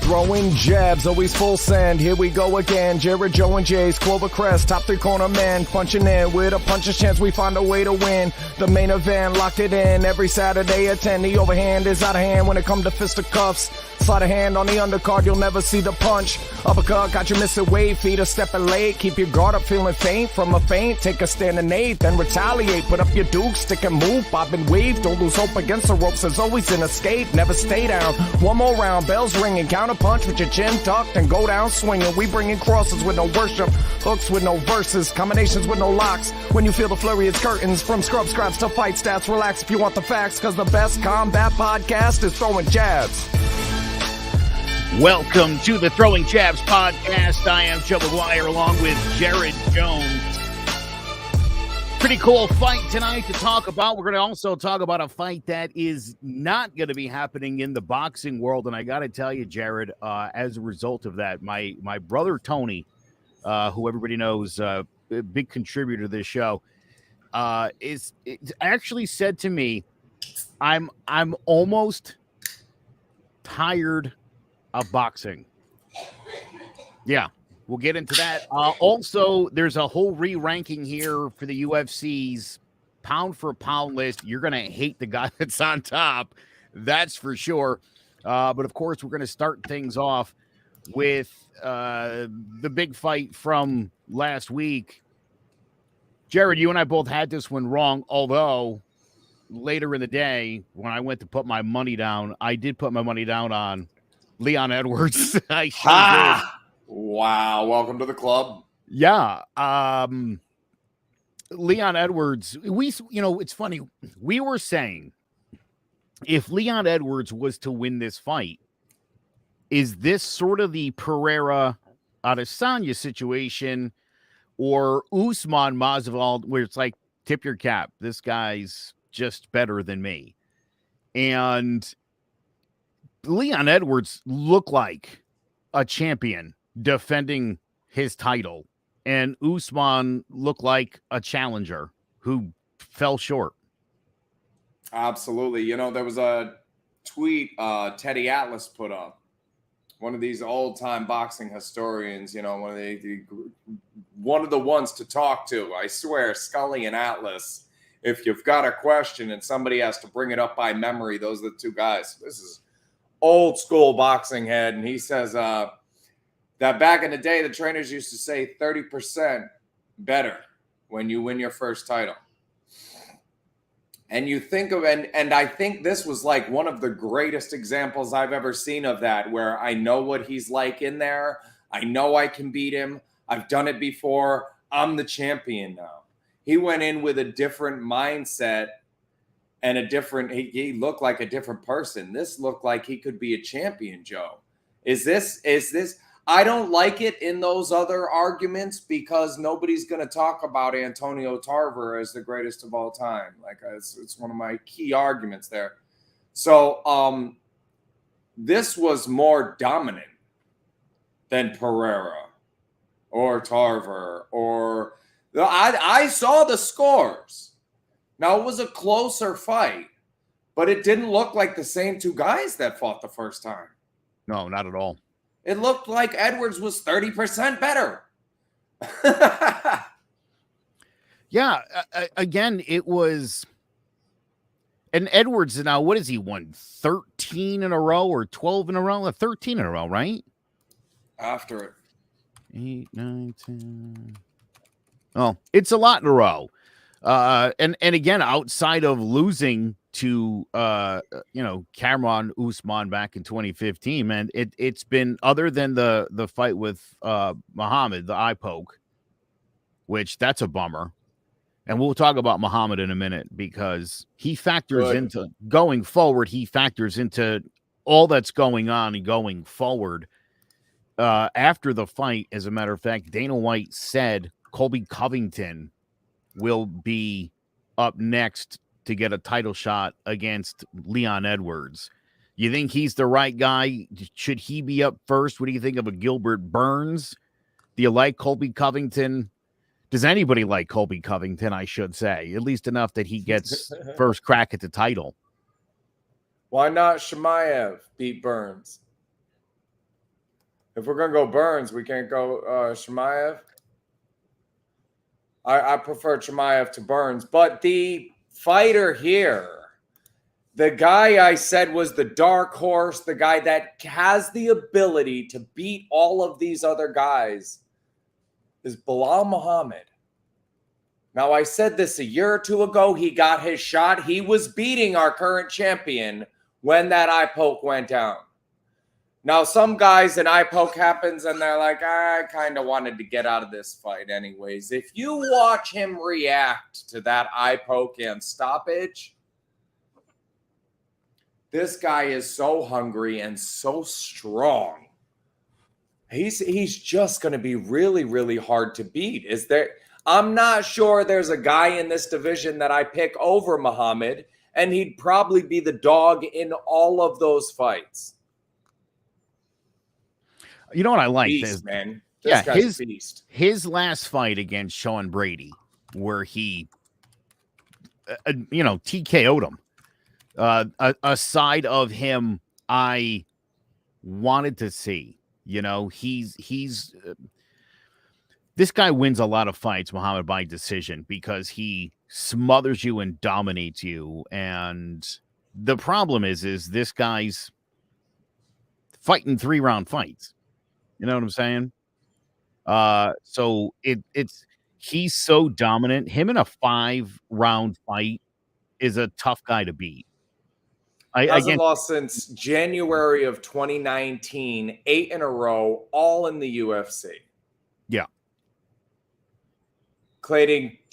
Throwing jabs, always full send. Here we go again. Jared, Joe, and Jay's Clover Crest. Top three corner man. Punching in with a puncher's chance. We find a way to win. The main event locked it in. Every Saturday at 10. The overhand is out of hand when it comes to fisticuffs. Slide a hand on the undercard. You'll never see the punch. Uppercut got you missing weight. Feet are stepping late. Keep your guard up feeling faint. From a feint, take a stand and eight. Then retaliate. Put up your duke. Stick and move. Bob and weave. Don't lose hope against the ropes. There's always an escape. Never stay down. One more round. Bells ringing. Counter punch with your chin tucked and go down swinging. We bringing crosses with no worship, hooks with no verses, combinations with no locks. When you feel the flurry, it's curtains. From scrub scraps to fight stats, relax if you want the facts, because the best combat podcast is Throwing Jabs. Welcome to the Throwing Jabs podcast. I am Joe McGuire along with Jared Jones. Pretty cool fight tonight to talk about. We're going to also talk about a fight that is not going to be happening in the boxing world. And I got to tell you, Jared, as a result of that, my brother Tony, who everybody knows, a big contributor to this show, is actually said to me, I'm almost tired of boxing. Yeah. We'll get into that. Also, there's a whole re-ranking here for the UFC's pound-for-pound list. You're going to hate the guy that's on top. That's for sure. But, of course, we're going to start things off with the big fight from last week. Jared, you and I both had this one wrong, although later in the day when I went to put my money down, I did put my money down on Leon Edwards. I sure did. Wow, welcome to the club. Yeah. Leon Edwards, it's funny. We were saying if Leon Edwards was to win this fight, is this sort of the Pereira Adesanya situation or Usman Masvidal, where it's like, tip your cap, this guy's just better than me? And Leon Edwards looked like a champion defending his title, and Usman looked like a challenger who fell short. Absolutely. There was a tweet Teddy Atlas put up, one of these old-time boxing historians, one of the ones to talk to. I swear, Scully and Atlas, if you've got a question and somebody has to bring it up by memory, those are the two guys. This is old school boxing head, and he says that back in the day, the trainers used to say 30% better when you win your first title. And you think of, and I think this was like one of the greatest examples I've ever seen of that, where I know what he's like in there. I know I can beat him. I've done it before. I'm the champion now. He went in with a different mindset and he looked like a different person. This looked like he could be a champion, Joe. Is this, I don't like it in those other arguments because nobody's going to talk about Antonio Tarver as the greatest of all time. Like it's one of my key arguments there. So this was more dominant than Pereira or Tarver or I saw the scores. Now it was a closer fight, but it didn't look like the same two guys that fought the first time. No, not at all. It looked like Edwards was 30% better. Yeah. Again, it was. And Edwards now, what has he won? 13 in a row or 12 in a row? 13 in a row, right? After it. 8, 9, 10. Oh, it's a lot in a row. And again, outside of losing to Kamaru Usman back in 2015, man, it's been, other than the fight with Muhammad, the eye poke, which that's a bummer. And we'll talk about Muhammad in a minute because he factors into going forward. He factors into all that's going on and going forward. After the fight, as a matter of fact, Dana White said Colby Covington will be up next to get a title shot against Leon Edwards. You think he's the right guy? Should he be up first? What do you think of a Gilbert Burns? Do you like Colby Covington? Does anybody like Colby Covington, I should say? At least enough that he gets first crack at the title. Why not Chimaev beat Burns? If we're gonna go Burns, we can't go Chimaev. I prefer Chimaev to Burns, but the fighter here, the guy I said was the dark horse, the guy that has the ability to beat all of these other guys, is Bilal Muhammad. Now, I said this a year or two ago. He got his shot. He was beating our current champion when that eye poke went down. Now, some guys, an eye poke happens and they're like, I kind of wanted to get out of this fight anyways. If you watch him react to that eye poke and stoppage, this guy is so hungry and so strong. He's just going to be really, really hard to beat. I'm not sure there's a guy in this division that I pick over Muhammad, and he'd probably be the dog in all of those fights. You know what I like? Beast, man. This guy's a beast. His last fight against Sean Brady, where he, TKO'd him. A side of him I wanted to see. He's this guy wins a lot of fights, Muhammad, by decision, because he smothers you and dominates you. And the problem is this guy's fighting 3-round fights. You know what I'm saying? So he's so dominant. Him in a 5-round fight is a tough guy to beat. Hasn't lost since January of 2019, 8 in a row, all in the UFC. Yeah.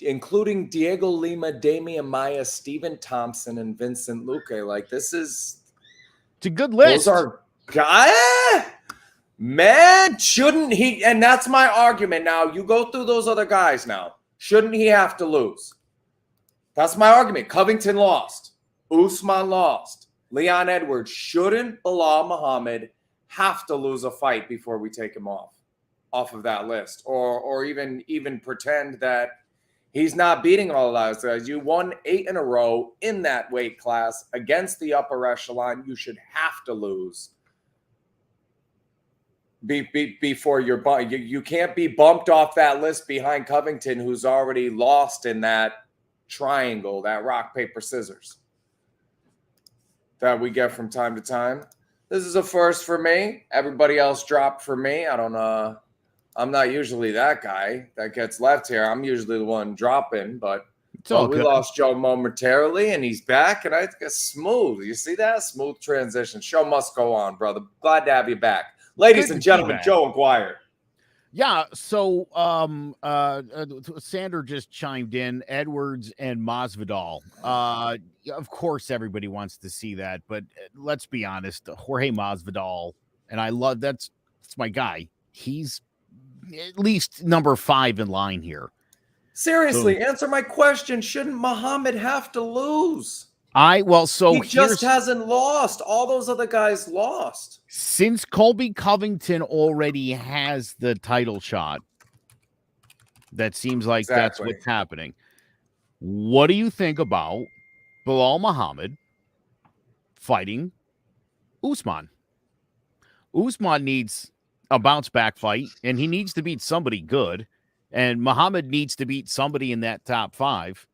Including Diego Lima, Damian Maia, Stephen Thompson, and Vincent Luque. Like, it's a good list. Those are guys. Man, shouldn't he? And that's my argument. Now, you go through those other guys now. Shouldn't he have to lose? That's my argument. Covington lost. Usman lost. Leon Edwards. Shouldn't Bilal Muhammad have to lose a fight before we take him off of that list? Or even pretend that he's not beating all of those guys. You won 8 in a row in that weight class against the upper echelon. You should have to lose before you can't be bumped off that list behind Covington, who's already lost in that triangle, that rock, paper, scissors that we get from time to time. This is a first for me. Everybody else dropped for me. I don't know. I'm not usually that guy that gets left here. I'm usually the one dropping, but we lost Joe momentarily, and he's back, and I think it's smooth. You see that? Smooth transition. Show must go on, brother. Glad to have you back. Ladies and gentlemen, Joe McGuire. Yeah, so Sander just chimed in, Edwards and Masvidal. Of course, everybody wants to see that, but let's be honest, Jorge Masvidal, and I love that's my guy. He's at least number 5 in line here. Seriously, answer my question. Shouldn't Muhammad have to lose? He just hasn't lost. All those other guys lost. Since Colby Covington already has the title shot, that seems like that's what's happening. What do you think about Bilal Muhammad fighting Usman? Usman needs a bounce back fight, and he needs to beat somebody good, and Muhammad needs to beat somebody in that top 5.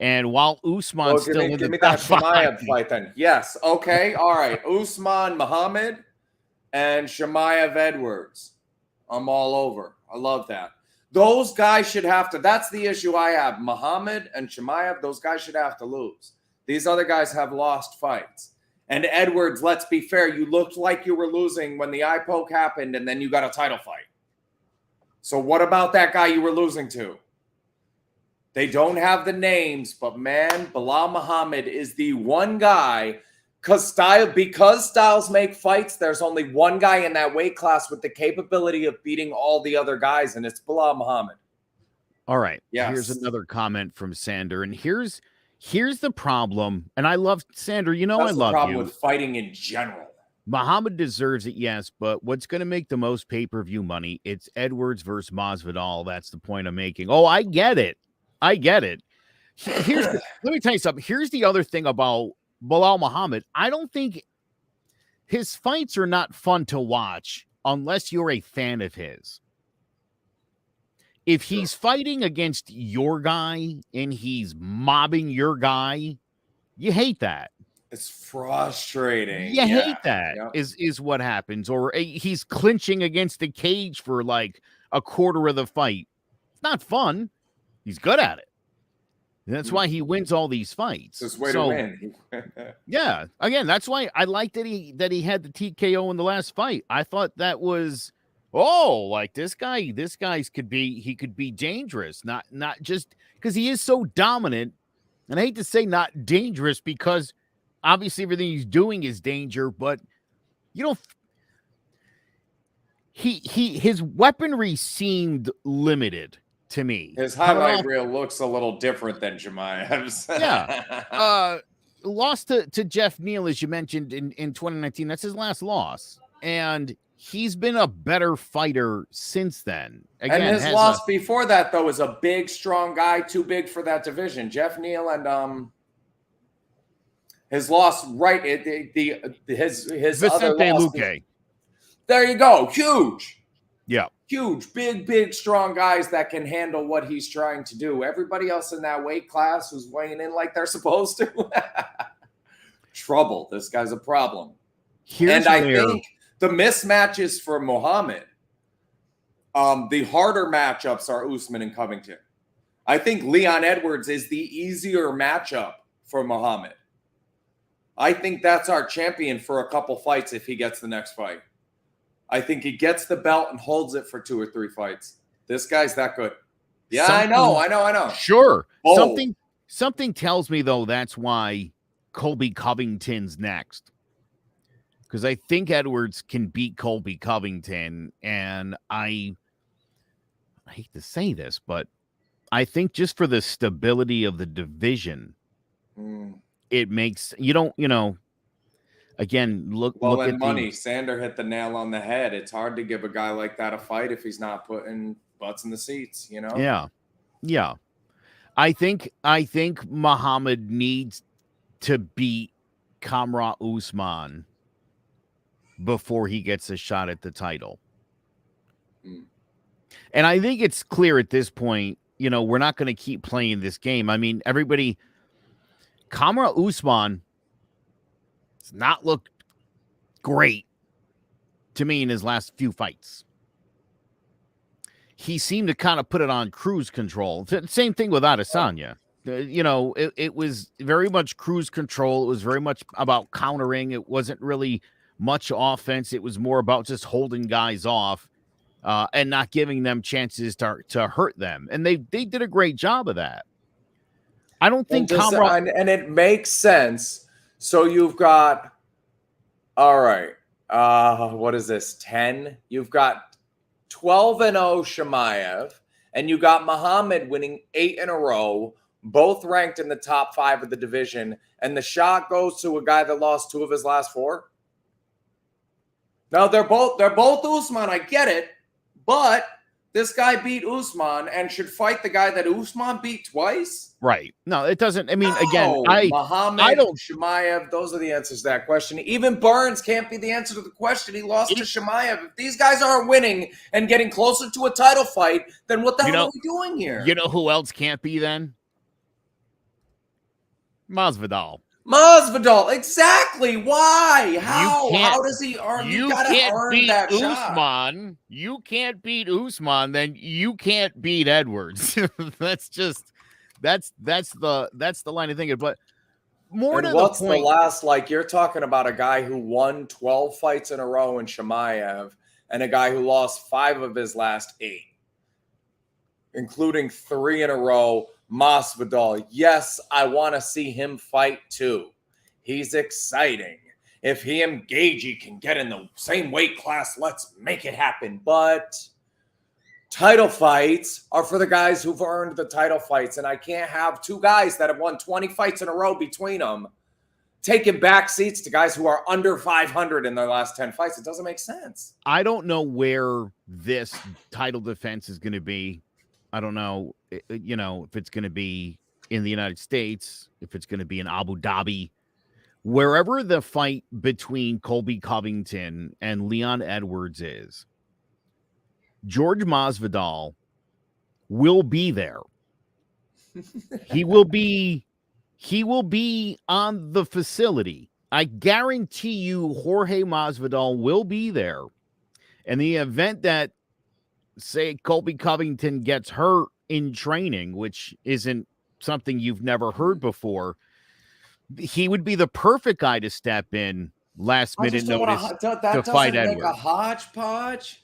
And while Usman's still in the top 5, Chimaev fight then. Yes. Okay. All right. Usman Muhammad and Chimaev Edwards. I'm all over. I love that. Those guys should have to. That's the issue I have. Muhammad and Chimaev, those guys should have to lose. These other guys have lost fights. And Edwards, let's be fair, you looked like you were losing when the eye poke happened, and then you got a title fight. So what about that guy you were losing to? They don't have the names, but man, Bilal Muhammad is the one guy, because styles make fights, there's only one guy in that weight class with the capability of beating all the other guys, and it's Bilal Muhammad. All right. Yes. Here's another comment from Sander, and here's the problem, and I love Sander, I love you. That's the problem with fighting in general. Muhammad deserves it, yes, but what's going to make the most pay-per-view money? It's Edwards versus Masvidal. That's the point I'm making. Oh, I get it. Let me tell you something. Here's the other thing about Bilal Muhammad. I don't think his fights are not fun to watch unless you're a fan of his. If he's fighting against your guy and he's mobbing your guy, you hate that. It's frustrating. You hate that is what happens. Or he's clinching against the cage for like a quarter of the fight. It's not fun. He's good at it. That's why he wins all these fights. It's his way to win. Yeah. Again, that's why I like that he had the TKO in the last fight. I thought that was like this guy's could be dangerous. Not just because he is so dominant. And I hate to say not dangerous because obviously everything he's doing is danger, but his weaponry seemed limited to me. His highlight reel looks a little different than Chimaev's. Yeah. Lost to Jeff Neal, as you mentioned, in 2019. That's his last loss. And he's been a better fighter since then. Again, and his loss before that, though, is a big, strong guy, too big for that division. Jeff Neal and his loss, right? His Vicente other loss. Luque. There you go. Huge. Yeah. Huge, big, strong guys that can handle what he's trying to do. Everybody else in that weight class who's weighing in like they're supposed to. Trouble. This guy's a problem. I think the mismatches for Muhammad, the harder matchups are Usman and Covington. I think Leon Edwards is the easier matchup for Muhammad. I think that's our champion for a couple fights if he gets the next fight. I think he gets the belt and holds it for 2 or 3 fights. This guy's that good. Yeah, I know. Sure. Bold. Something tells me, though, that's why Colby Covington's next. Because I think Edwards can beat Colby Covington. And I hate to say this, but I think just for the stability of the division, it makes again, look at money. Sander hit the nail on the head. It's hard to give a guy like that a fight if he's not putting butts in the seats, Yeah. I think Muhammad needs to beat Kamaru Usman before he gets a shot at the title. And I think it's clear at this point, we're not going to keep playing this game. I mean, Kamaru Usman does not look great to me in his last few fights. He seemed to kind of put it on cruise control. Same thing with Adesanya. It was very much cruise control. It was very much about countering. It wasn't really much offense. It was more about just holding guys off and not giving them chances to hurt them. And they did a great job of that. I don't think and it makes sense. So you've got, all right, what is this, 10? You've got 12-0 Chimaev, and you got Muhammad winning 8 in a row, both ranked in the top 5 of the division, and the shot goes to a guy that lost 2 of his last 4. Now, they're both Usman, I get it, but this guy beat Usman and should fight the guy that Usman beat twice? Right. No, it doesn't. I mean, Muhammad, Chimaev, those are the answers to that question. Even Burns can't be the answer to the question. He lost to Chimaev. If these guys aren't winning and getting closer to a title fight, then what the hell are we doing here? You know who else can't be then? Masvidal. Exactly. Why? How? How does he earn? You gotta earn that shot. You can't beat Usman, then you can't beat Edwards. That's the line of thinking. But more to what's the point, the last, like, you're talking about a guy who won 12 fights in a row in Chimaev and a guy who lost 5 of his last 8, including 3 in a row. Masvidal, yes, I want to see him fight too. He's exciting. If he and Gagey can get in the same weight class, let's make it happen. But title fights are for the guys who've earned the title fights, and I can't have 2 guys that have won 20 fights in a row between them taking back seats to guys who are under 500 in their last 10 fights. It doesn't make sense. I don't know where this title defense is going to be. I don't know, if it's going to be in the United States, if it's going to be in Abu Dhabi, wherever the fight between Colby Covington and Leon Edwards is, George Masvidal will be there. He will be on the facility. I guarantee you Jorge Masvidal will be there. In the event that, say, Colby Covington gets hurt in training, which isn't something you've never heard before, he would be the perfect guy to step in last minute notice to fight Edwards. Make a hodgepodge.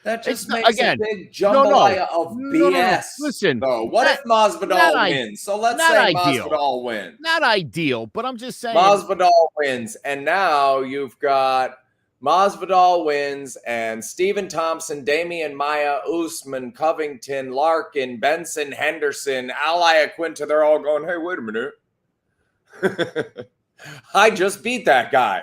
That just It's makes a big jambalaya of BS. Listen, what if Masvidal wins? So let's say Masvidal wins. Not ideal, but I'm just saying. Masvidal wins, and now you've got Masvidal wins, and Stephen Thompson, Damian Maia, Usman, Covington, Larkin, Benson, Henderson, Ally Aquinta, they're all going, hey, wait a minute. I just beat that guy.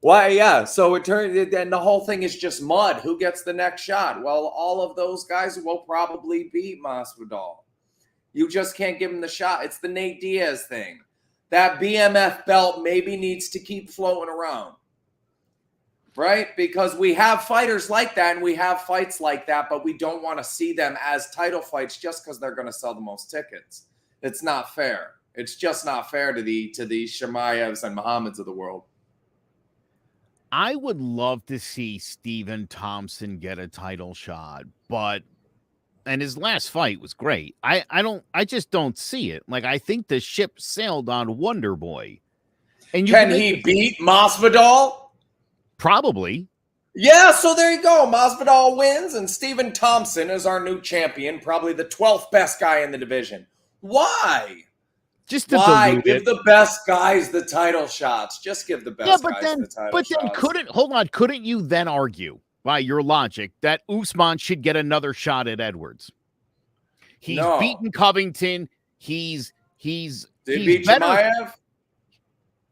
Why, yeah. So it turned, and the whole thing is just mud. Who gets the next shot? Well, all of those guys will probably beat Masvidal. You just can't give him the shot. It's the Nate Diaz thing. That BMF belt maybe needs to keep floating around. Right? Because we have fighters like that and we have fights like that, but we don't want to see them as title fights just because they're going to sell the most tickets. It's not fair. It's just not fair to the Shemaevs and Muhammads of the world. I would love to see Stephen Thompson get a title shot, and his last fight was great. I just don't see it. Like, I think the ship sailed on Wonder Boy. And can he beat Masvidal? Probably. Yeah, so there you go. Masvidal wins, and Stephen Thompson is our new champion, probably the 12th best guy in the division. Why? Just to give the best guys the title shots. Just give the best guys the title shots. Couldn't you then argue, by your logic, that Usman should get another shot at Edwards? He's beaten Covington. Did he beat Chimaev?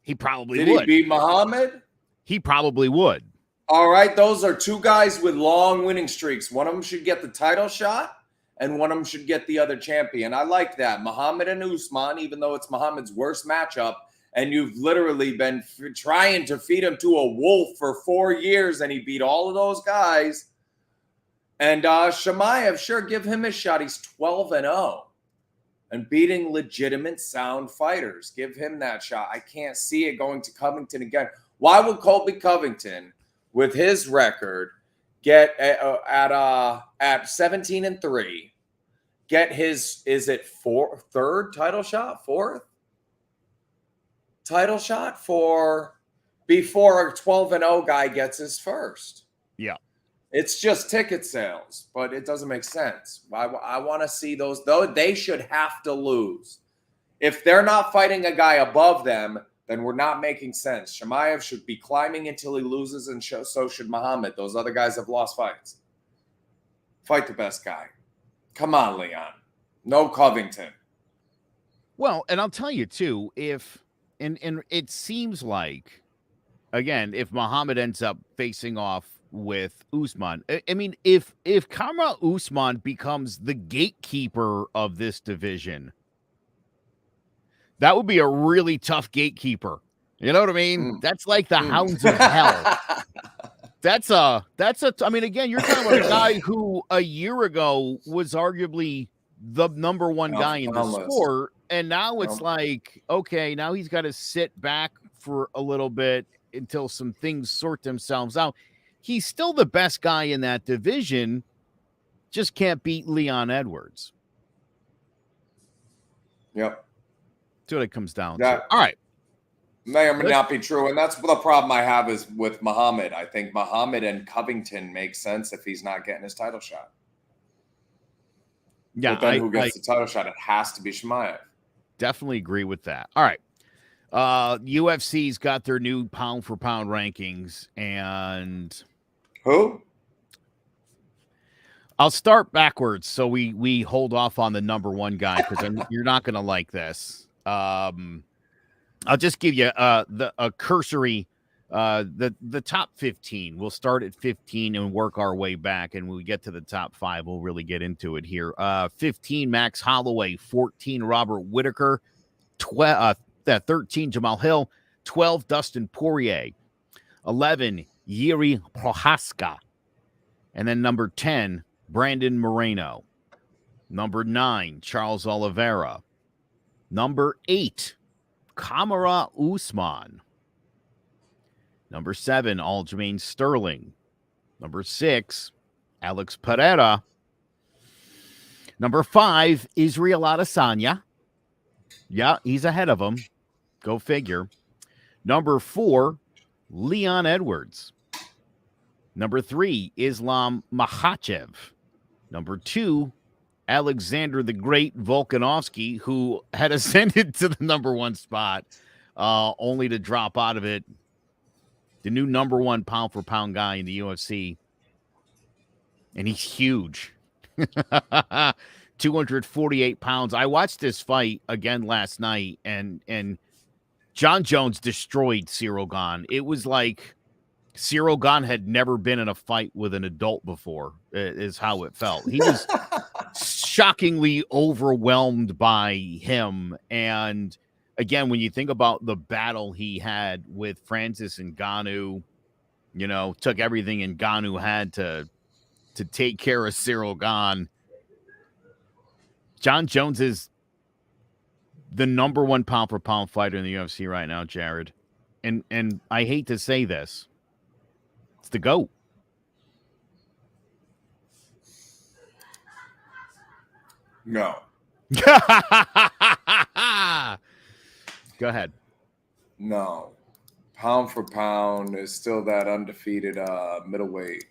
He probably would. Did he beat Muhammad? He probably would. All right, those are two guys with long winning streaks. One of them should get the title shot, and one of them should get the other champion. I like that. Muhammad and Usman, even though it's Muhammad's worst matchup, and you've literally been trying to feed him to a wolf for 4 years, and he beat all of those guys. And Chimaev, sure, give him a shot. He's 12-0 and beating legitimate sound fighters. Give him that shot. I can't see it going to Covington again. Why would Colby Covington, with his record, get at 17-3, get his, is it third title shot? Fourth title shot before a 12-0 guy gets his first? Yeah. It's just ticket sales, but it doesn't make sense. I want to see those, though. They should have to lose. If they're not fighting a guy above them, then we're not making sense. Chimaev should be climbing until he loses, and so should Muhammad. Those other guys have lost fights. Fight the best guy. Come on, Leon. No Covington. Well, and I'll tell you, too, and it seems like, again, if Muhammad ends up facing off with Usman, I mean, if Kamaru Usman becomes the gatekeeper of this division, that would be a really tough gatekeeper. You know what I mean? That's like the hounds of hell. I mean, again, you're talking about a guy who a year ago was arguably the number one guy in the sport. And now it's like, okay, now he's got to sit back for a little bit until some things sort themselves out. He's still the best guy in that division, just can't beat Leon Edwards. Yep. That's what it comes down to. All right. May or may not be true. And that's the problem I have is with Muhammad. I think Muhammad and Covington make sense if he's not getting his title shot. Yeah. But then who gets the title shot? It has to be Chimaev. Definitely agree with that. All right. UFC's got their new pound for pound rankings, and who? I'll start backwards so we hold off on the number one guy because you're not going to like this. I'll just give you a cursory the top 15. We'll start at 15 and work our way back, and when we get to the top 5, we'll really get into it here. 15 Max Holloway, 14 Robert Whittaker, 13 Jamal Hill, 12, Dustin Poirier. 11, Yuri Prohaska. And then number 10, Brandon Moreno. Number 9, Charles Oliveira. Number 8, Kamaru Usman. Number 7, Aljamain Sterling. Number 6, Alex Pereira. Number 5, Israel Adesanya. Yeah, he's ahead of him. Go figure. Number 4, Leon Edwards. Number 3, Islam Makhachev. Number 2, Alexander the Great Volkanovski, who had ascended to the number 1 spot, only to drop out of it. The new number 1 pound-for-pound guy in the UFC. And he's huge. 248 pounds. I watched this fight again last night, and John Jones destroyed Cyril Gane. It was like Cyril Gane had never been in a fight with an adult before, is how it felt. He was shockingly overwhelmed by him. And again, when you think about the battle he had with Francis Ngannou, you know, took everything Ngannou had to take care of Cyril Gane. John Jones is the number 1 pound-for-pound fighter in the UFC right now, Jared. And I hate to say this. It's the GOAT. No. Go ahead. No. Pound for pound is still that undefeated middleweight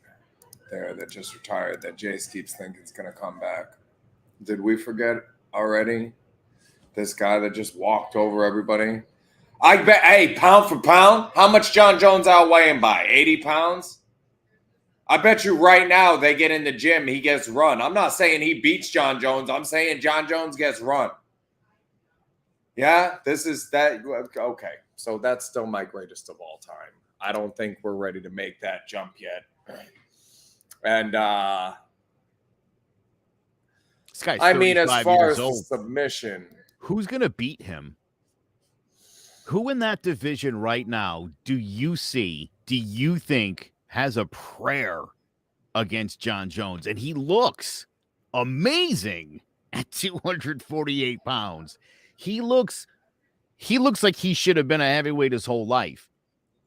there that just retired that Jace keeps thinking is going to come back. Did we forget already? This guy that just walked over everybody. I bet, hey, pound for pound, how much John Jones outweigh him by? 80 pounds? I bet you right now they get in the gym, he gets run. I'm not saying he beats John Jones. I'm saying John Jones gets run. Yeah, this is that. Okay, so that's still my greatest of all time. I don't think we're ready to make that jump yet. And this guy's I mean, as far as the old. submission, Who's going to beat him? Who in that division right now do you think has a prayer against John Jones? And he looks amazing at 248 pounds. He looks like he should have been a heavyweight his whole life.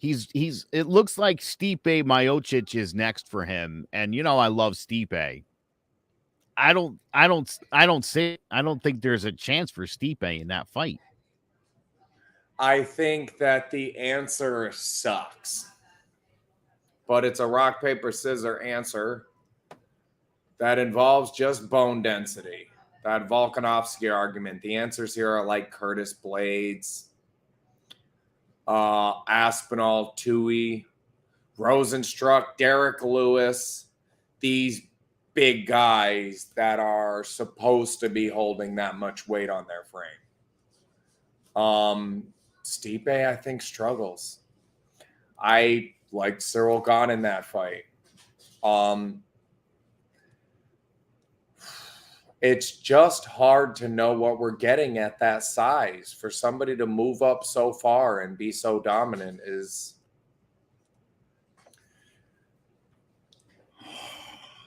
It looks like Stipe Miocic is next for him. And you know, I love Stipe. I don't think there's a chance for Stipe in that fight. I think that the answer sucks. But it's a rock, paper, scissors answer that involves just bone density. That Volkanovski argument. The answers here are like Curtis Blades, Aspinall, Tui, Rosenstruck, Derek Lewis. These big guys that are supposed to be holding that much weight on their frame. Stipe, I think, struggles. I like Cyril Gane in that fight. It's just hard to know what we're getting at that size. For somebody to move up so far and be so dominant is...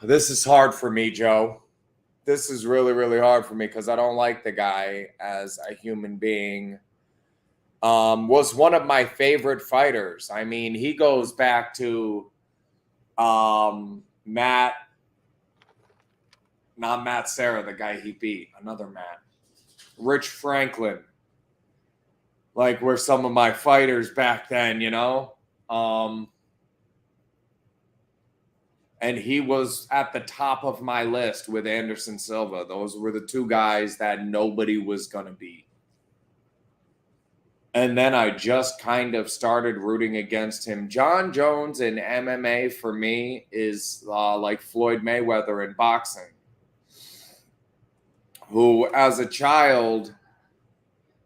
This is hard for me, Joe. This is really, really hard for me because I don't like the guy as a human being. Was one of my favorite fighters. I mean, he goes back to Matt, not Matt Serra, the guy he beat, another Matt. Rich Franklin. Like, were some of my fighters back then, you know? And he was at the top of my list with Anderson Silva. Those were the two guys that nobody was going to beat. And then I just kind of started rooting against him. John Jones in MMA for me is like Floyd Mayweather in boxing, who as a child,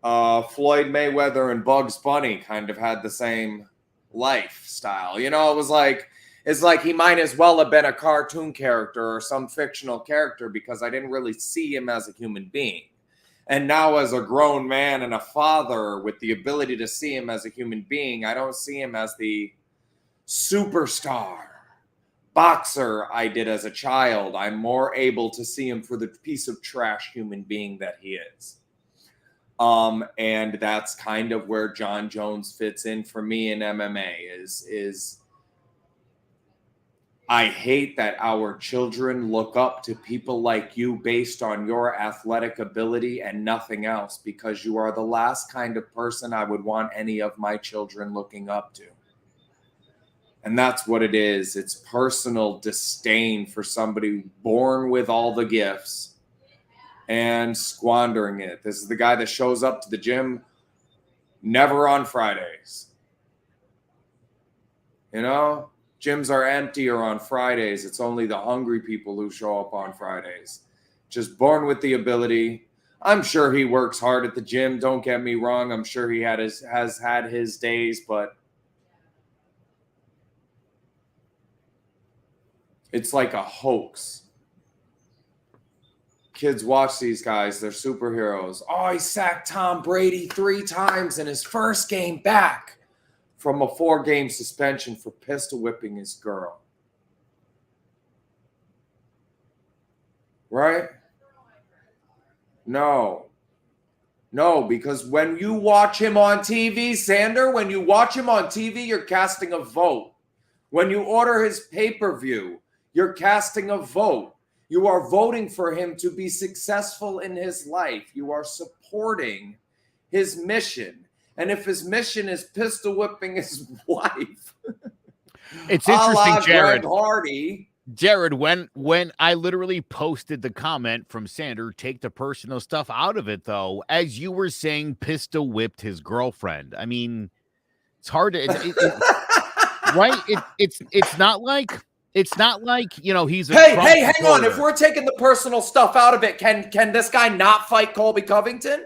Floyd Mayweather and Bugs Bunny kind of had the same lifestyle. You know, it's like he might as well have been a cartoon character or some fictional character because I didn't really see him as a human being. And now as a grown man and a father with the ability to see him as a human being, I don't see him as the superstar boxer I did as a child. I'm more able to see him for the piece of trash human being that he is. And that's kind of where Jon Jones fits in for me in MMA is I hate that our children look up to people like you based on your athletic ability and nothing else, because you are the last kind of person I would want any of my children looking up to. And that's what it is. It's personal disdain for somebody born with all the gifts and squandering it. This is the guy that shows up to the gym never on Fridays. You know? Gyms are emptier on Fridays. It's only the hungry people who show up on Fridays. Just born with the ability. I'm sure he works hard at the gym. Don't get me wrong. I'm sure he has had his days, but it's like a hoax. Kids watch these guys. They're superheroes. Oh, he sacked Tom Brady 3 times in his first game back from a 4-game suspension for pistol whipping his girl. Right? No, because when you watch him on TV, Sander, when you watch him on TV, you're casting a vote. When you order his pay-per-view, you're casting a vote. You are voting for him to be successful in his life. You are supporting his mission. And if his mission is pistol whipping his wife, it's interesting, Jared. Greg Hardy. Jared, when I literally posted the comment from Sander, take the personal stuff out of it, though, as you were saying, pistol whipped his girlfriend. I mean, it's hard to, right? It's not like, you know, he's a hey, hang on. If we're taking the personal stuff out of it, can this guy not fight Colby Covington?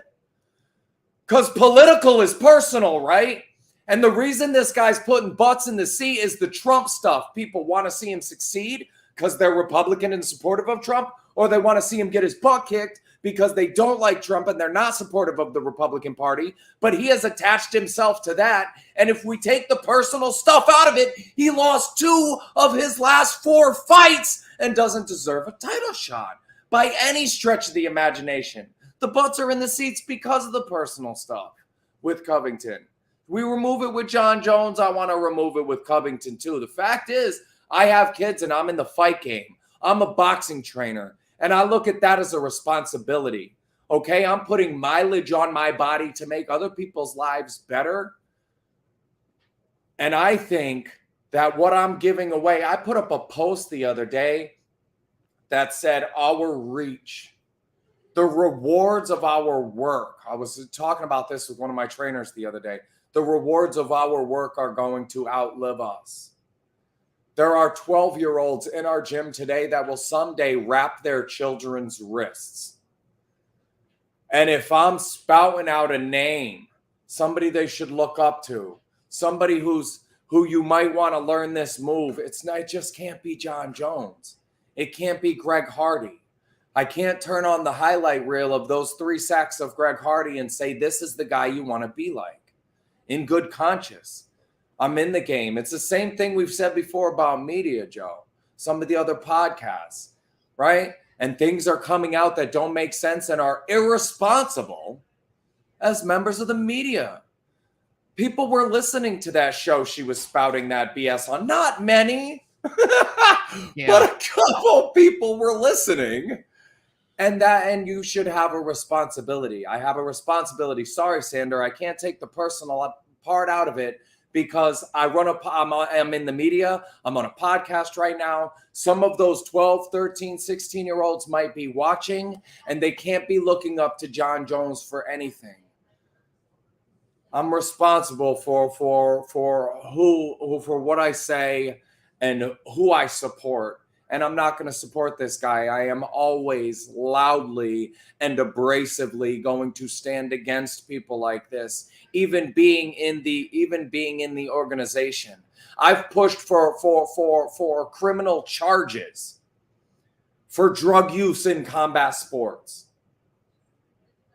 Because political is personal, right? And the reason this guy's putting butts in the seat is the Trump stuff. People want to see him succeed because they're Republican and supportive of Trump, or they want to see him get his butt kicked because they don't like Trump and they're not supportive of the Republican Party. But he has attached himself to that. And if we take the personal stuff out of it, he lost 2 of his last 4 fights and doesn't deserve a title shot by any stretch of the imagination. The butts are in the seats because of the personal stuff with Covington. We remove it with Jon Jones. I want to remove it with Covington too. The fact is, I have kids and I'm in the fight game. I'm a boxing trainer and I look at that as a responsibility. Okay, I'm putting mileage on my body to make other people's lives better. And I think that what I'm giving away, I put up a post the other day that said our reach, the rewards of our work. I was talking about this with one of my trainers the other day. The rewards of our work are going to outlive us. There are 12-year-olds in our gym today that will someday wrap their children's wrists. And if I'm spouting out a name, somebody they should look up to, somebody who you might want to learn this move, it just can't be Jon Jones. It can't be Greg Hardy. I can't turn on the highlight reel of those 3 sacks of Greg Hardy and say, this is the guy you want to be like. In good conscience. I'm in the game. It's the same thing we've said before about media, Joe. Some of the other podcasts, right? And things are coming out that don't make sense and are irresponsible as members of the media. People were listening to that show she was spouting that BS on. Not many, yeah. But a couple people were listening. And you should have a responsibility. I have a responsibility. Sorry, Sander, I can't take the personal part out of it because I'm in the media. I'm on a podcast right now. Some of those 12, 13, 16-year-olds might be watching, and they can't be looking up to Jon Jones for anything. I'm responsible for what I say and who I support. And I'm not going to support this guy. I am always loudly and abrasively going to stand against people like this, even being in the organization. I've pushed for criminal charges for drug use in combat sports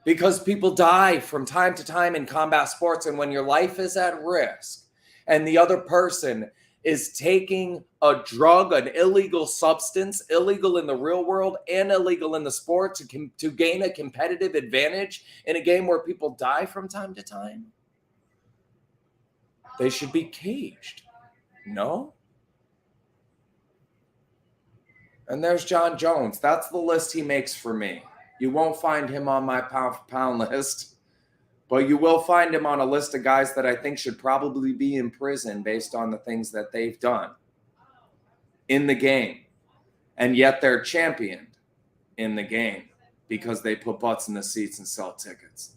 because people die from time to time in combat sports. And when your life is at risk and the other person is taking a drug, an illegal substance, illegal in the real world and illegal in the sport to gain a competitive advantage in a game where people die from time to time, they should be caged. No? And there's John Jones. That's the list he makes for me. You won't find him on my pound-for-pound list, but you will find him on a list of guys that I think should probably be in prison based on the things that they've done in the game. And yet they're championed in the game because they put butts in the seats and sell tickets.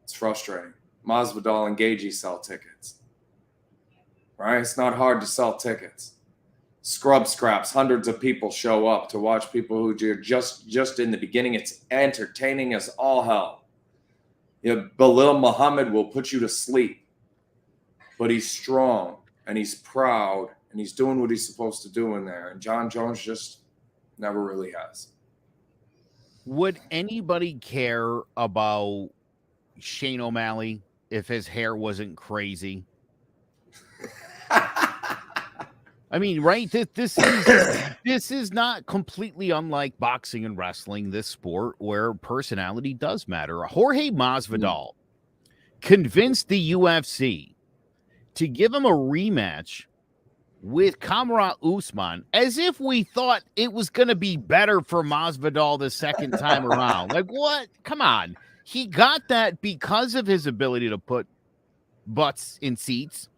It's frustrating. Masvidal and Gaethje sell tickets. Right? It's not hard to sell tickets. Scrub scraps, hundreds of people show up to watch people who are just in the beginning. It's entertaining as all hell. You know, Belal Muhammad will put you to sleep, but he's strong and he's proud and he's doing what he's supposed to do in there. And John Jones just never really has. Would anybody care about Shane O'Malley if his hair wasn't crazy? I mean, right? This is not completely unlike boxing and wrestling, this sport where personality does matter. Jorge Masvidal convinced the UFC to give him a rematch with Kamaru Usman, as if we thought it was going to be better for Masvidal the second time around. Like, what? Come on. He got that because of his ability to put butts in seats.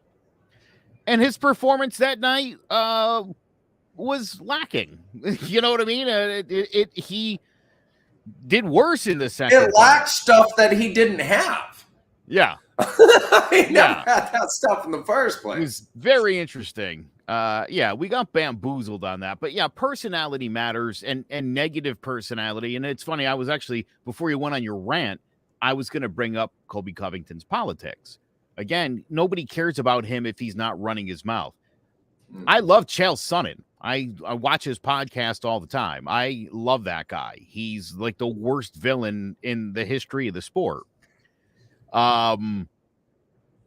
And his performance that night was lacking. You know what I mean? He did worse in the second. It lacked stuff that he didn't have. Yeah. He never had that stuff in the first place. It was very interesting. We got bamboozled on that. But yeah, personality matters and negative personality. And it's funny, I was actually, before you went on your rant, I was going to bring up Colby Covington's politics. Again, nobody cares about him if he's not running his mouth. I love Chael Sonnen. I watch his podcast all the time. I love that guy. He's like the worst villain in the history of the sport. But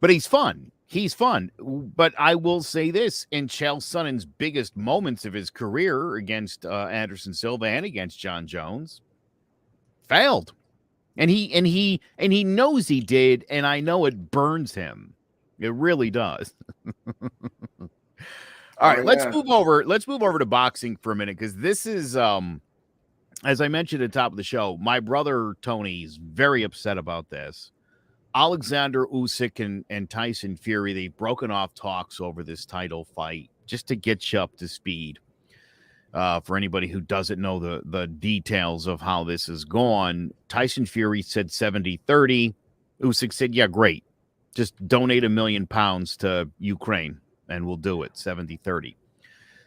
he's fun. He's fun. But I will say this, in Chael Sonnen's biggest moments of his career against Anderson Silva and against John Jones, failed. And he knows he did, and I know it burns him. It really does. All right, let's move over. Let's move over to boxing for a minute, because this is, as I mentioned at the top of the show, my brother Tony is very upset about this. Alexander Usyk and Tyson Fury, they've broken off talks over this title fight, just to get you up to speed. For anybody who doesn't know the details of how this has gone, Tyson Fury said 70-30. Usyk said, yeah, great. Just donate £1 million to Ukraine and we'll do it, 70-30.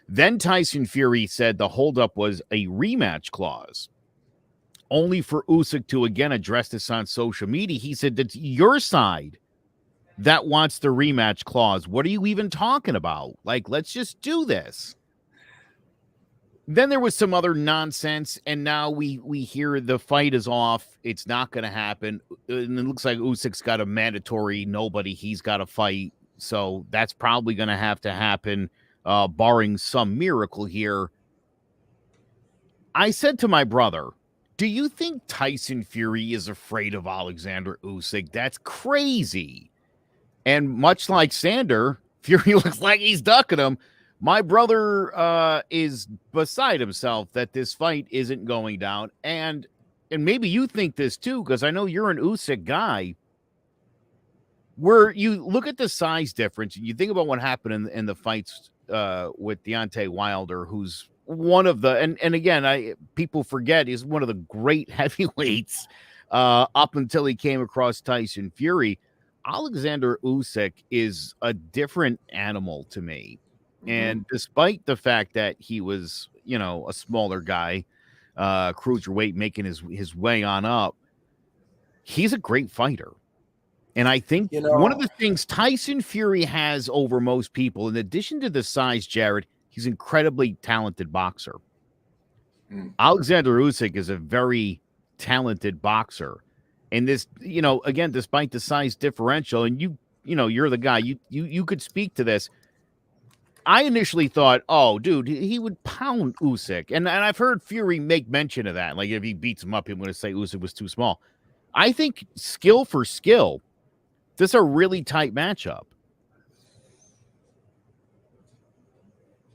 Then Tyson Fury said the holdup was a rematch clause, only for Usyk to again address this on social media. He said that's your side that wants the rematch clause. What are you even talking about? Like, let's just do this. Then there was some other nonsense, and now we hear the fight is off. It's not going to happen. And it looks like Usyk's got a mandatory nobody. He's got to fight. So that's probably going to have to happen, barring some miracle here. I said to my brother, do you think Tyson Fury is afraid of Alexander Usyk? That's crazy. And much like Sander, Fury looks like he's ducking him. My brother is beside himself that this fight isn't going down. And maybe you think this too, because I know you're an Usyk guy. Where you look at the size difference, and you think about what happened in the fights with Deontay Wilder, who's one of the, and again, people forget, he's one of the great heavyweights up until he came across Tyson Fury. Alexander Usyk is a different animal to me. And despite the fact that he was, a smaller guy, cruiserweight, making his way on up, he's a great fighter. And I think one of the things Tyson Fury has over most people, in addition to the size, Jared, he's an incredibly talented boxer. Alexander Usyk is a very talented boxer. And this, again, despite the size differential, and you're the guy, you could speak to this. I initially thought, oh, dude, he would pound Usyk. And I've heard Fury make mention of that. Like, if he beats him up, he's going to say Usyk was too small. I think skill for skill, this is a really tight matchup.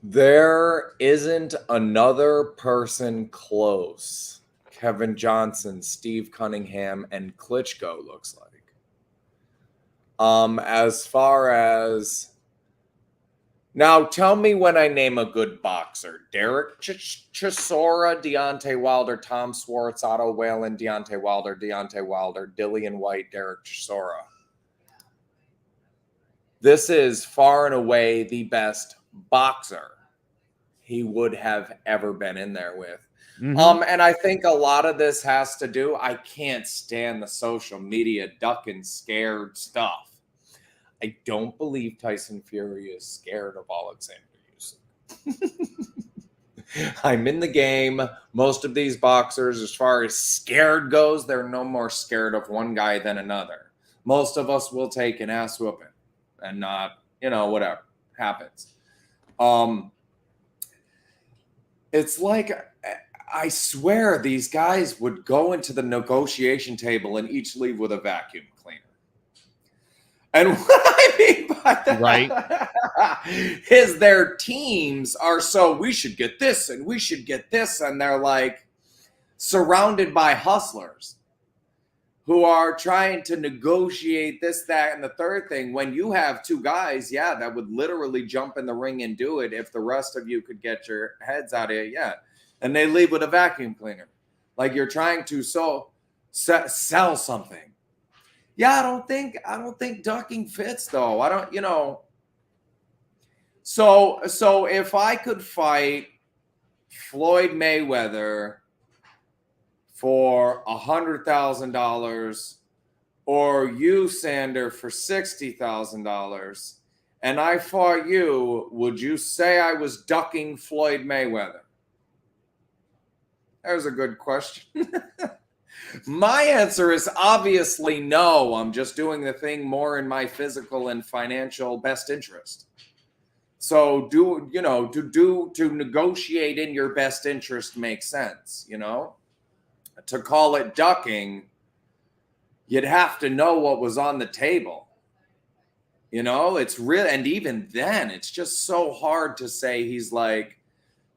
There isn't another person close. Kevin Johnson, Steve Cunningham, and Klitschko looks like. As far as... Now, tell me when I name a good boxer. Derek Chisora, Deontay Wilder, Tom Schwartz, Otto Whalen, Deontay Wilder, Dillian White, Derek Chisora. This is far and away the best boxer he would have ever been in there with. Mm-hmm. And I think a lot of this has to do, I can't stand the social media ducking scared stuff. I don't believe Tyson Fury is scared of Alexander Usyk. I'm in the game. Most of these boxers, as far as scared goes, they're no more scared of one guy than another. Most of us will take an ass whooping and not, whatever happens. It's like, I swear these guys would go into the negotiation table and each leave with a vacuum cleaner. And what I mean by that, right, is their teams are we should get this and we should get this. And they're like surrounded by hustlers who are trying to negotiate this, that, and the third thing. When you have two guys, that would literally jump in the ring and do it if the rest of you could get your heads out of it. And they leave with a vacuum cleaner. Like you're trying to sell something. I don't think ducking fits though. I don't, So if I could fight Floyd Mayweather for $100,000 or you, Sander, for $60,000 and I fought you, would you say I was ducking Floyd Mayweather? There's a good question. My answer is obviously no. I'm just doing the thing more in my physical and financial best interest. So to negotiate in your best interest makes sense, To call it ducking, you'd have to know what was on the table. It's real, and even then, it's just so hard to say he's like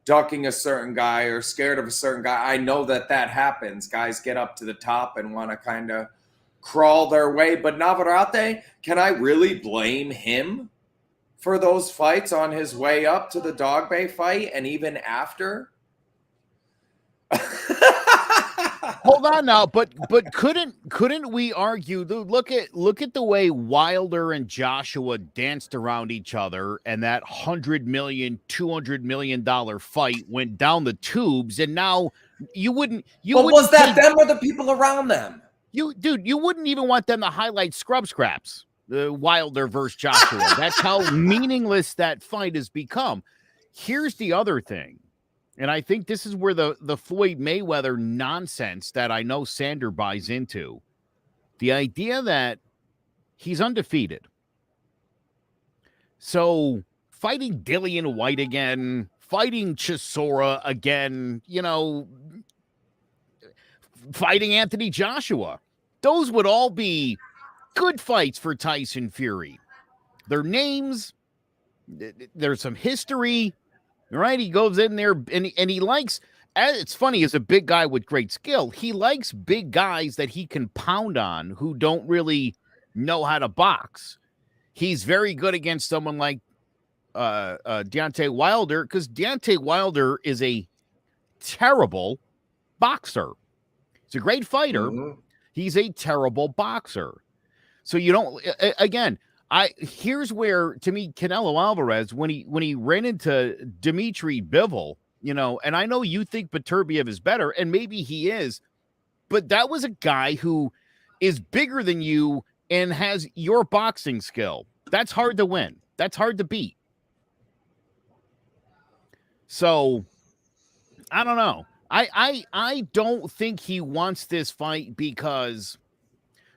ducking a certain guy or scared of a certain guy. I know that happens. Guys get up to the top and want to kind of crawl their way. But Navarrete, can I really blame him for those fights on his way up to the Dog Bay fight and even after? Hold on now, but couldn't we argue? Look at the way Wilder and Joshua danced around each other, and that $100 million, $200 million fight went down the tubes, and now you wouldn't. But was that them or the people around them? You wouldn't even want them to highlight scraps. The Wilder versus Joshua. That's how meaningless that fight has become. Here's the other thing. And I think this is where the Floyd Mayweather nonsense that I know Sander buys into. The idea that he's undefeated. So fighting Dillian White again, fighting Chisora again, fighting Anthony Joshua. Those would all be good fights for Tyson Fury. Their names, there's some history. Right, he goes in there and he likes. It's funny, as a big guy with great skill, he likes big guys that he can pound on who don't really know how to box. He's very good against someone like Deontay Wilder, because Deontay Wilder is a terrible boxer. He's a great fighter. Mm-hmm. He's a terrible boxer. So you don't. Again. Here's where, to me, Canelo Alvarez, when he ran into Dimitri Bivol, and I know you think Beterbiev is better, and maybe he is, but that was a guy who is bigger than you and has your boxing skill. That's hard to win. That's hard to beat. So, I don't know. I don't think he wants this fight because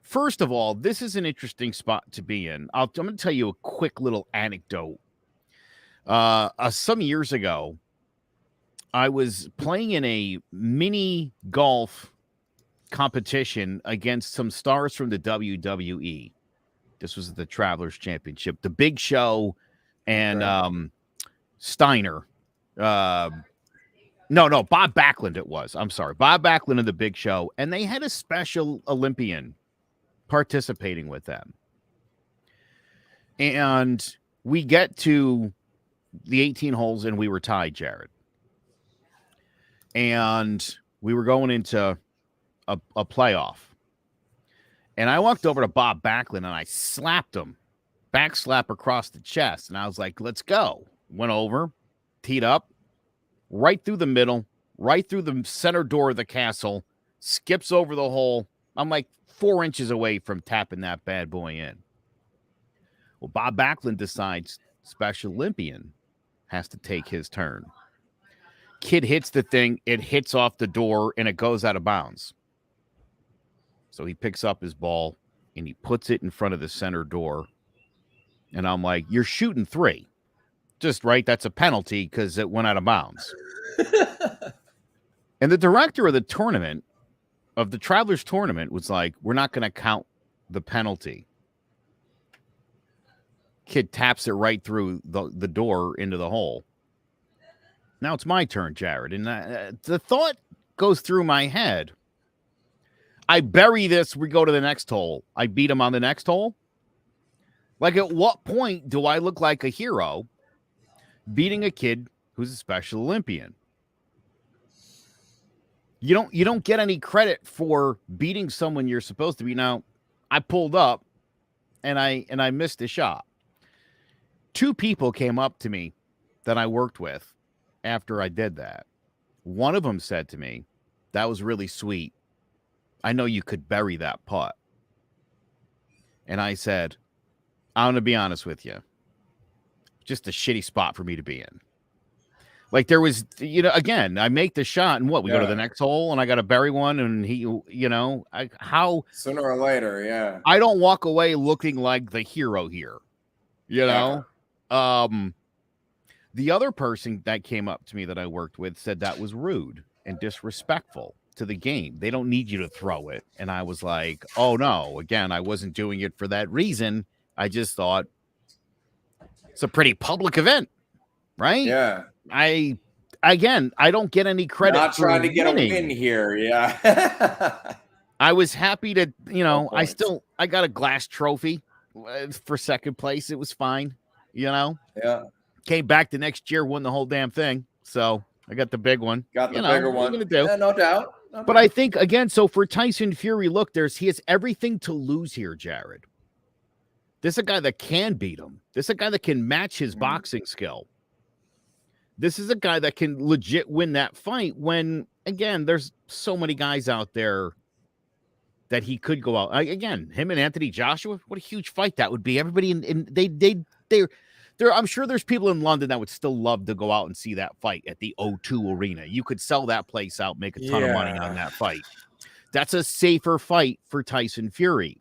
First of all, this is an interesting spot to be in. I'm going to tell you a quick little anecdote. Some years ago, I was playing in a mini golf competition against some stars from the WWE. This was the Travelers Championship, the Big Show and Steiner. No, Bob Backlund it was. I'm sorry. Bob Backlund and the Big Show. And they had a special Olympian participating with them. And we get to the 18 holes and we were tied, Jared. And we were going into a playoff. And I walked over to Bob Backlund and I slapped him, back slap across the chest. And I was like, let's go. Went over, teed up, right through the middle, right through the center door of the castle, skips over the hole. I'm like 4 inches away from tapping that bad boy in. Well, Bob Backlund decides Special Olympian has to take his turn. Kid hits the thing, it hits off the door, and it goes out of bounds. So he picks up his ball, and he puts it in front of the center door. And I'm like, you're shooting 3. Just right, that's a penalty because it went out of bounds. And the director of the tournament, of the Travelers tournament, was like, we're not going to count the penalty. Kid taps it right through the door into the hole. Now it's my turn, Jared. And the thought goes through my head. I bury this. We go to the next hole. I beat him on the next hole. Like, at what point do I look like a hero beating a kid who's a Special Olympian? You don't get any credit for beating someone you're supposed to be. Now, I pulled up and I missed a shot. 2 people came up to me that I worked with after I did that. One of them said to me, that was really sweet. I know you could bury that putt. And I said, I'm going to be honest with you. Just a shitty spot for me to be in. Like, there was, again, I make the shot and we go to the next hole and I got to bury one and how sooner or later. Yeah. I don't walk away looking like the hero here, know? The other person that came up to me that I worked with said that was rude and disrespectful to the game. They don't need you to throw it. And I was like, oh no, again, I wasn't doing it for that reason. I just thought it's a pretty public event, right? Yeah. I don't get any credit. Not trying to get a win here. Yeah. I was happy to, I got a glass trophy for second place. It was fine, Yeah. Came back the next year, won the whole damn thing. So I got the big one. Got the bigger one. Yeah, no doubt. But I think, again, so for Tyson Fury, look, he has everything to lose here, Jared. This is a guy that can beat him. This is a guy that can match his boxing skill. This is a guy that can legit win that fight when, again, there's so many guys out there that he could go out. Again, him and Anthony Joshua, what a huge fight that would be. Everybody I'm sure there's people in London that would still love to go out and see that fight at the O2 Arena. You could sell that place out, make a ton of money on that fight. That's a safer fight for Tyson Fury.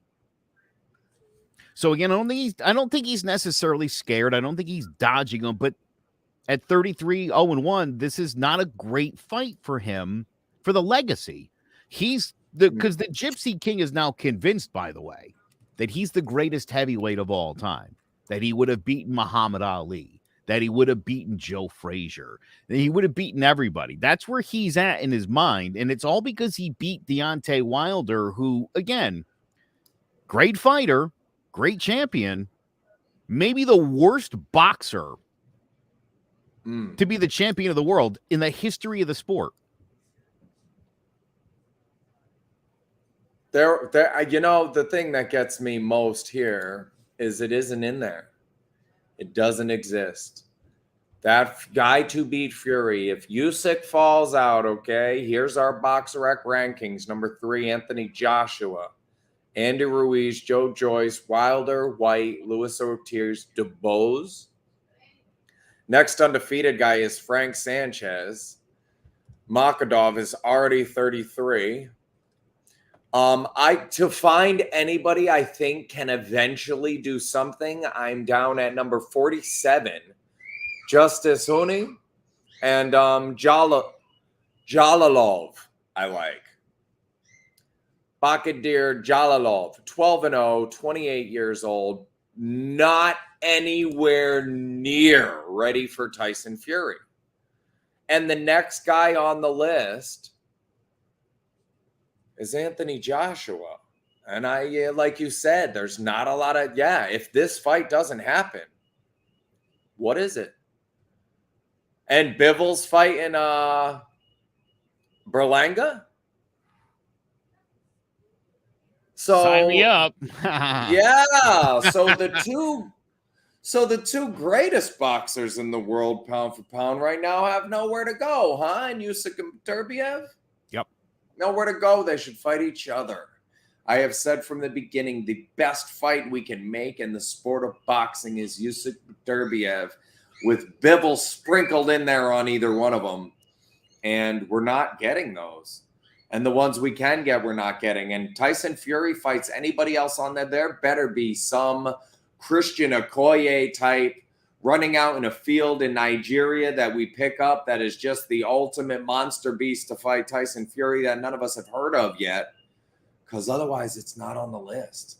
So again, I don't think he's necessarily scared. I don't think he's dodging them, but at 33-0-1, this is not a great fight for him for the legacy. Because the Gypsy King is now convinced, by the way, that he's the greatest heavyweight of all time. That he would have beaten Muhammad Ali, that he would have beaten Joe Frazier, that he would have beaten everybody. That's where he's at in his mind, and it's all because he beat Deontay Wilder, who, again, great fighter, great champion, maybe the worst boxer to be the champion of the world in the history of the sport. The thing that gets me most here is it isn't in there. It doesn't exist. That guy to beat Fury, if Usyk falls out, okay, here's our BoxRec rankings. Number 3, Anthony Joshua, Andy Ruiz, Joe Joyce, Wilder, White, Luis Ortiz, DeBose. Next undefeated guy is Frank Sanchez. Makadov is already 33. To find anybody I think can eventually do something, I'm down at number 47, Justice Huni, and Jalalov. I like Bakadir Jalalov, 12-0, 28 years old, not anywhere near ready for Tyson Fury. And the next guy on the list is Anthony Joshua. And like you said, there's not a lot of, if this fight doesn't happen, what is it? And Bivol's fighting Berlanga? So sign me up. So the two greatest boxers in the world, pound for pound, right now have nowhere to go, huh? And Usyk and Turbiev? Yep. Nowhere to go. They should fight each other. I have said from the beginning, the best fight we can make in the sport of boxing is Usyk Turbiev, with Bivol sprinkled in there on either one of them. And we're not getting those. And the ones we can get, we're not getting. And Tyson Fury fights anybody else on there better be some Christian Okoye type running out in a field in Nigeria that we pick up that is just the ultimate monster beast to fight Tyson Fury that none of us have heard of yet. Because otherwise, it's not on the list.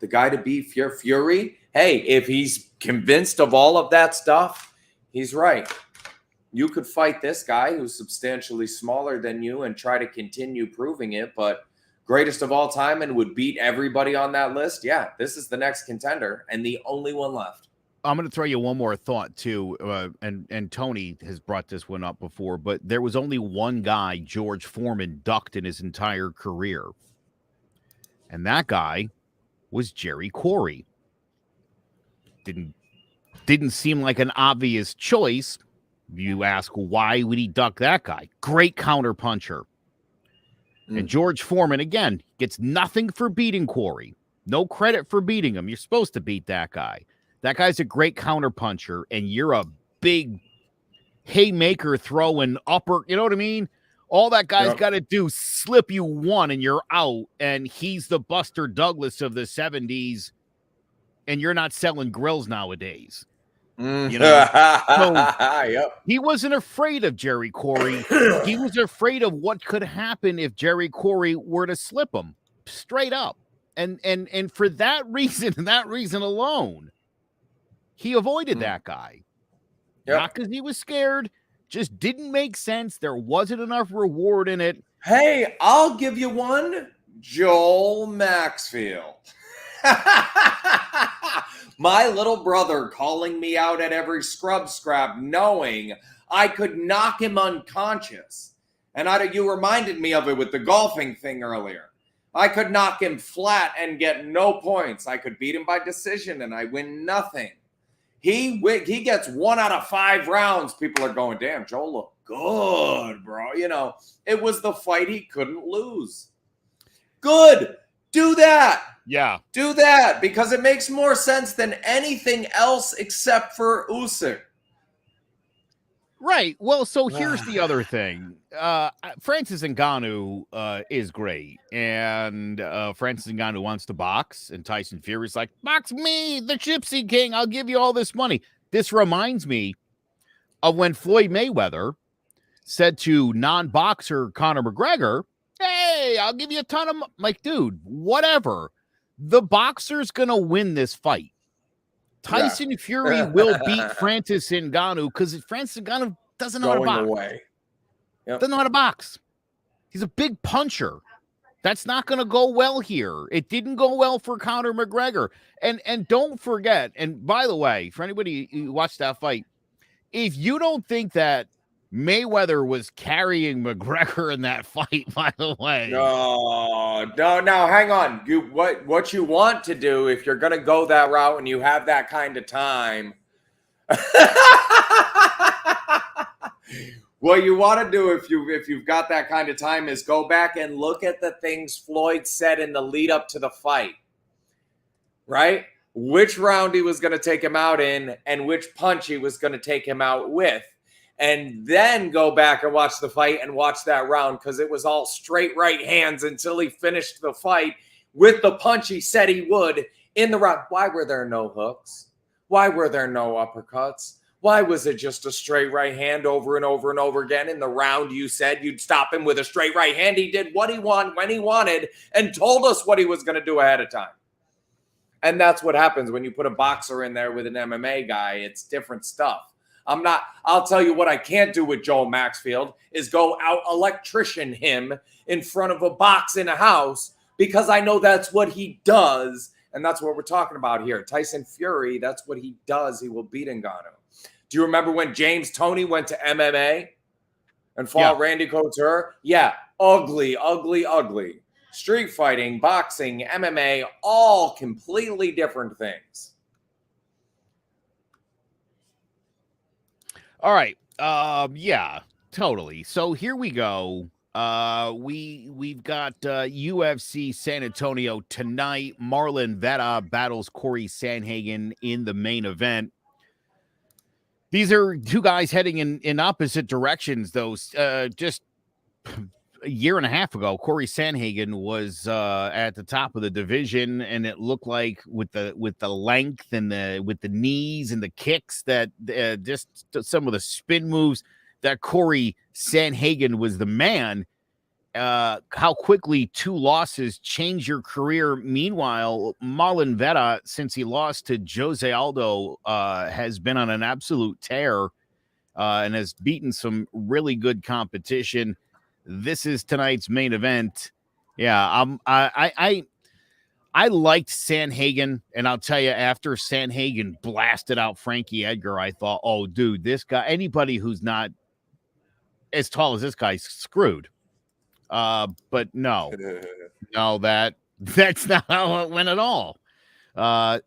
The guy to beat Fury, hey, if he's convinced of all of that stuff, he's right. You could fight this guy who's substantially smaller than you and try to continue proving it, but greatest of all time and would beat everybody on that list. Yeah, this is the next contender and the only one left. I'm going to throw you one more thought too, and Tony has brought this one up before, but there was only one guy George Foreman ducked in his entire career, and that guy was Jerry Corey. Didn't seem like an obvious choice. You ask, why would he duck that guy? Great counter puncher. And George Foreman, again, gets nothing for beating Corey. No credit for beating him. You're supposed to beat that guy. That guy's a great counter puncher, and you're a big haymaker throwing upper, you know what I mean? All that guy's got to do, slip you one, and you're out, and he's the Buster Douglas of the 70s, and you're not selling grills nowadays. You know, so he wasn't afraid of Jerry Corey. He was afraid of what could happen if Jerry Corey were to slip him straight up. And for that reason, and that reason alone, he avoided that guy. Not because he was scared, just didn't make sense. There wasn't enough reward in it. Hey, I'll give you one. Joel Maxfield. My little brother calling me out at every scrub scrap, knowing I could knock him unconscious. And you reminded me of it with the golfing thing earlier. I could knock him flat and get no points. I could beat him by decision and I win nothing. He gets 1 out of 5 rounds. People are going, damn, Joel looked good, bro. You know, it was the fight he couldn't lose. Good. Do that. Yeah. Do that because it makes more sense than anything else except for Usyk. Right. Well, so here's the other thing. Francis Ngannou is great, and Francis Ngannou wants to box, and Tyson Fury's like, box me, the Gypsy King. I'll give you all this money. This reminds me of when Floyd Mayweather said to non-boxer Conor McGregor, hey, I'll give you a ton of like, dude, whatever. The boxer's going to win this fight. Tyson Fury will beat Francis Ngannou because Francis Ngannou doesn't know how to box. Away. Yep. Doesn't know how to box. He's a big puncher. That's not going to go well here. It didn't go well for Conor McGregor. And don't forget, and by the way, for anybody who watched that fight, if you don't think that Mayweather was carrying McGregor in that fight, by the way. No, hang on. What you want to do if you're going to go that route and you have that kind of time. What you want to do if you've got that kind of time is go back and look at the things Floyd said in the lead up to the fight. Right? Which round he was going to take him out in and which punch he was going to take him out with. and then go back and watch the fight and watch that round, because it was all straight right hands until he finished the fight with the punch he said he would in the round. Why were there no hooks? Why were there no uppercuts? Why was it just a straight right hand over and over and over again? In the round, you said you'd stop him with a straight right hand. He did what he wanted when he wanted and told us what he was going to do ahead of time. And that's what happens when you put a boxer in there with an MMA guy. It's different stuff. I'll tell you what I can't do with Joel Maxfield is go out electrician him in front of a box in a house, because I know that's what he does. And that's what we're talking about here. Tyson Fury, that's what he does. He will beat Ngannou. Do you remember when James Toney went to MMA and fought Randy Couture? Yeah, ugly, ugly, ugly. Street fighting, boxing, MMA, all completely different things. All right. Yeah, totally. So here we go. We've got UFC San Antonio tonight. Marlon Vera battles Cory Sandhagen in the main event. These are two guys heading in opposite directions, though. Just a year and a half ago, Cory Sandhagen was at the top of the division, and it looked like with the length and with the knees and the kicks that just some of the spin moves that Cory Sandhagen was the man. How quickly 2 losses change your career. Meanwhile, Marlon Vera, since he lost to Jose Aldo, has been on an absolute tear and has beaten some really good competition. This is tonight's main event. Yeah, I liked Sandhagen, and I'll tell you, after Sandhagen blasted out Frankie Edgar, I thought, oh, dude, this guy, anybody who's not as tall as this guy's screwed. But no, that's not how it went at all.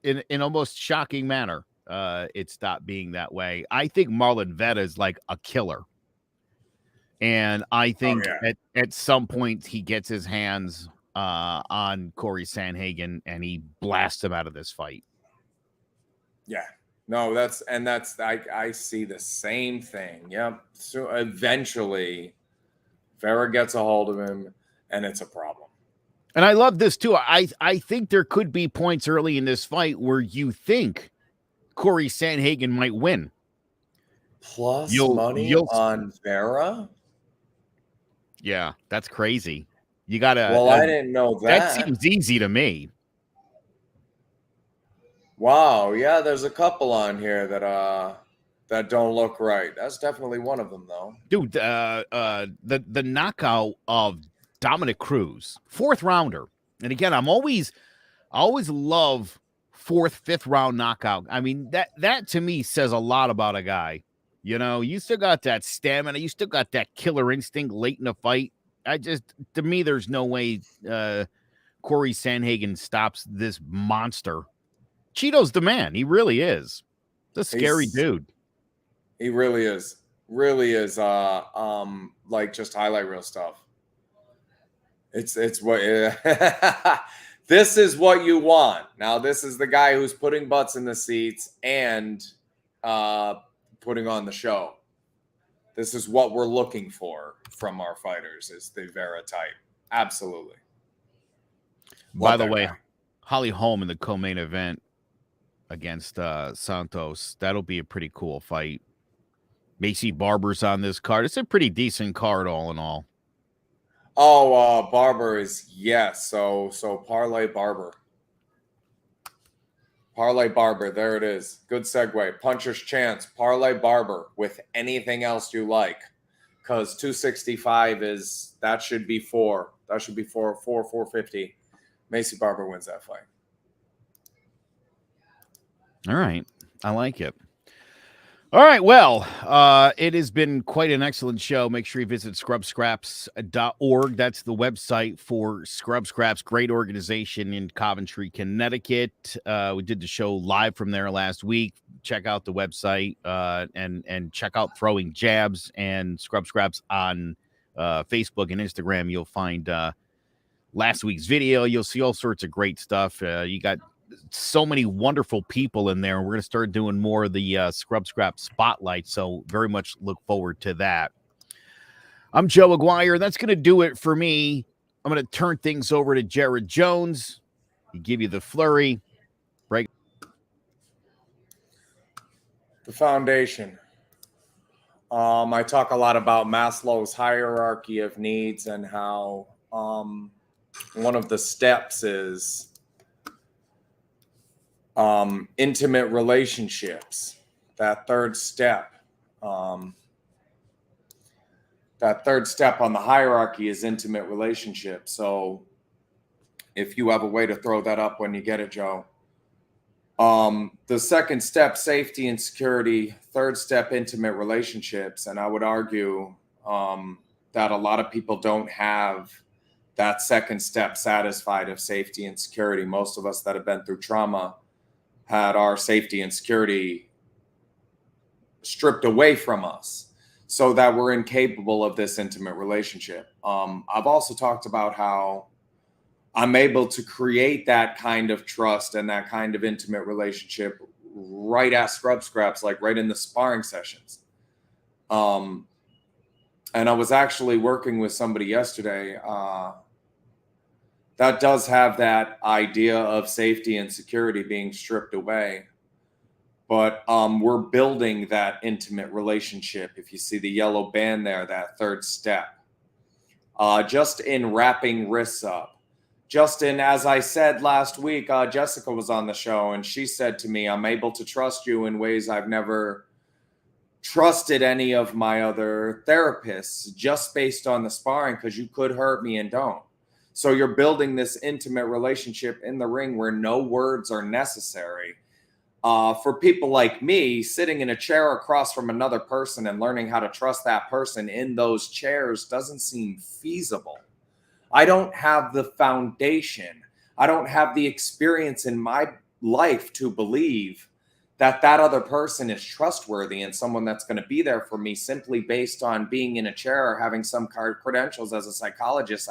In almost shocking manner, it stopped being that way. I think Marlon Vera is like a killer. And I think at some point he gets his hands on Cory Sandhagen and he blasts him out of this fight. Yeah. No, I see the same thing. Yep. So eventually Vera gets a hold of him, and it's a problem. And I love this too. I think there could be points early in this fight where you think Cory Sandhagen might win. Plus money on Vera? Yeah, that's crazy. You gotta. Well, I didn't know that. That seems easy to me. Wow. Yeah, there's a couple on here that don't look right. That's definitely one of them, though. Dude, the knockout of Dominic Cruz, 4th rounder. And again, I always love 4th, 5th round knockout. I mean, that to me says a lot about a guy. You know, you still got that stamina. You still got that killer instinct late in the fight. To me, there's no way Cory Sandhagen stops this monster. Cheeto's the man. He really is. He's a scary dude. He really is. Really is. Like just highlight reel stuff. It's what this is what you want. Now, this is the guy who's putting butts in the seats and putting on the show. This is what we're looking for from our fighters, is the Vera type. Absolutely. By the way, Holly Holm in the co-main event against Santos. That'll be a pretty cool fight. Macy Barber's on this card. It's a pretty decent card all in all. Oh, Barber is, yes. So Parlay Barber. Parlay Barber, there it is. Good segue. Puncher's chance. Parlay Barber with anything else you like. Because 265 that should be 4. That should be 450. Macy Barber wins that fight. All right. I like it. All right. Well, it has been quite an excellent show. Make sure you visit scrubscraps.org. That's the website for Scrub Scraps, great organization in Coventry, Connecticut. We did the show live from there last week. Check out the website and check out Throwing Jabs and Scrub Scraps on Facebook and Instagram. You'll find last week's video. You'll see all sorts of great stuff. You got so many wonderful people in there, and we're going to start doing more of the Scrub Scrap Spotlight, so very much look forward to that. I'm Joe Aguirre. That's going to do it for me. I'm going to turn things over to Jared Jones. He give you the flurry. Break. The foundation. I talk a lot about Maslow's hierarchy of needs and how one of the steps is intimate relationships. That third step on the hierarchy is intimate relationships. So if you have a way to throw that up when you get it, Joe. The second step, safety and security. Third step, intimate relationships. And I would argue that a lot of people don't have that second step satisfied of safety and security. Most of us that have been through trauma had our safety and security stripped away from us so that we're incapable of this intimate relationship. I've also talked about how I'm able to create that kind of trust and that kind of intimate relationship right at Scrub Scraps, like right in the sparring sessions. And I was actually working with somebody yesterday that does have that idea of safety and security being stripped away. But we're building that intimate relationship. If you see the yellow band there, that third step, just in wrapping wrists up. Justin, as I said last week, Jessica was on the show and she said to me, I'm able to trust you in ways I've never trusted any of my other therapists just based on the sparring because you could hurt me and don't. So you're building this intimate relationship in the ring where no words are necessary. For people like me, sitting in a chair across from another person and learning how to trust that person in those chairs doesn't seem feasible. I don't have the foundation. I don't have the experience in my life to believe that that other person is trustworthy and someone that's going to be there for me simply based on being in a chair or having some credentials as a psychologist.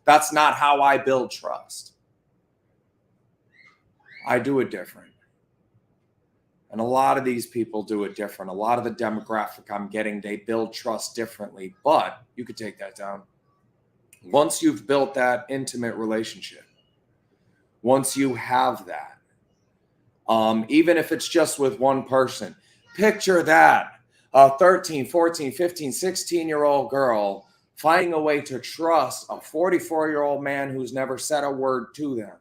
That's not how I build trust. I do it different. And a lot of these people do it different. A lot of the demographic I'm getting, they build trust differently, but you could take that down. Once you've built that intimate relationship, once you have that, even if it's just with one person, picture that, a 13, 14, 15, 16-year-old girl finding a way to trust a 44-year-old man who's never said a word to them.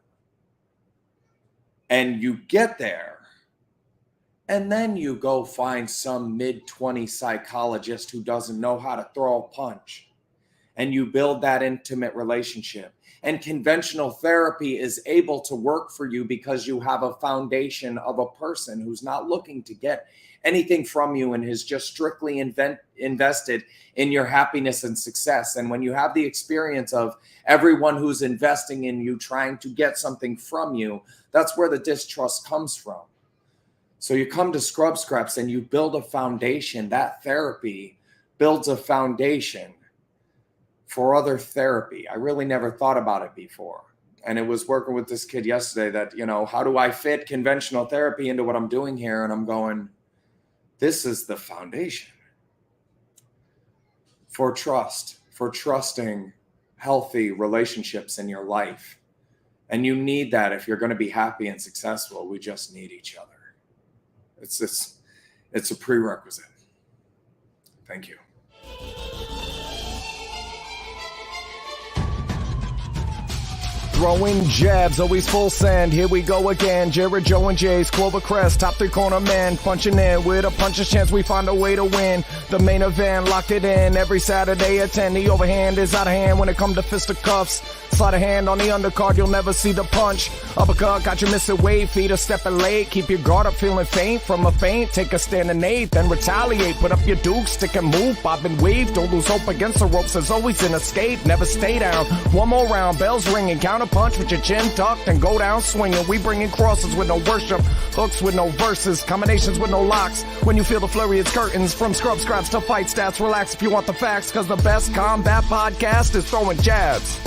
And you get there, and then you go find some mid-20 psychologist who doesn't know how to throw a punch. And you build that intimate relationship. And conventional therapy is able to work for you because you have a foundation of a person who's not looking to get anything from you and is just strictly invested in your happiness and success. And when you have the experience of everyone who's investing in you trying to get something from you, that's where the distrust comes from. So you come to Scrub Scraps and you build a foundation. That therapy builds a foundation for other therapy. I really never thought about it before. And it was working with this kid yesterday that, how do I fit conventional therapy into what I'm doing here? And I'm going, this is the foundation for trust, for trusting healthy relationships in your life. And you need that if you're going to be happy and successful. We just need each other. It's a prerequisite. Thank you. Throwing jabs, always full send. Here we go again. Jared, Joe, and Jay's Clover Crest, top three corner man, punching in with a puncher's chance. We find a way to win. The main event, locked it in every Saturday at 10. The overhand is out of hand when it comes to fisticuffs. Slide a hand on the undercard, you'll never see the punch. Uppercut, got you missing weight, feet are stepping late. Keep your guard up, feeling faint from a feint. Take a stand and eight, then retaliate. Put up your duke, stick and move, bob and weave. Don't lose hope against the ropes, there's always an escape. Never stay down. One more round, bells ringing, counter punch with your chin tucked and go down swinging. We bringing crosses with no worship, hooks with no verses, combinations with no locks. When you feel the flurry, it's curtains. From scrub scraps to fight stats, relax if you want the facts, cause the best combat podcast is throwing jabs.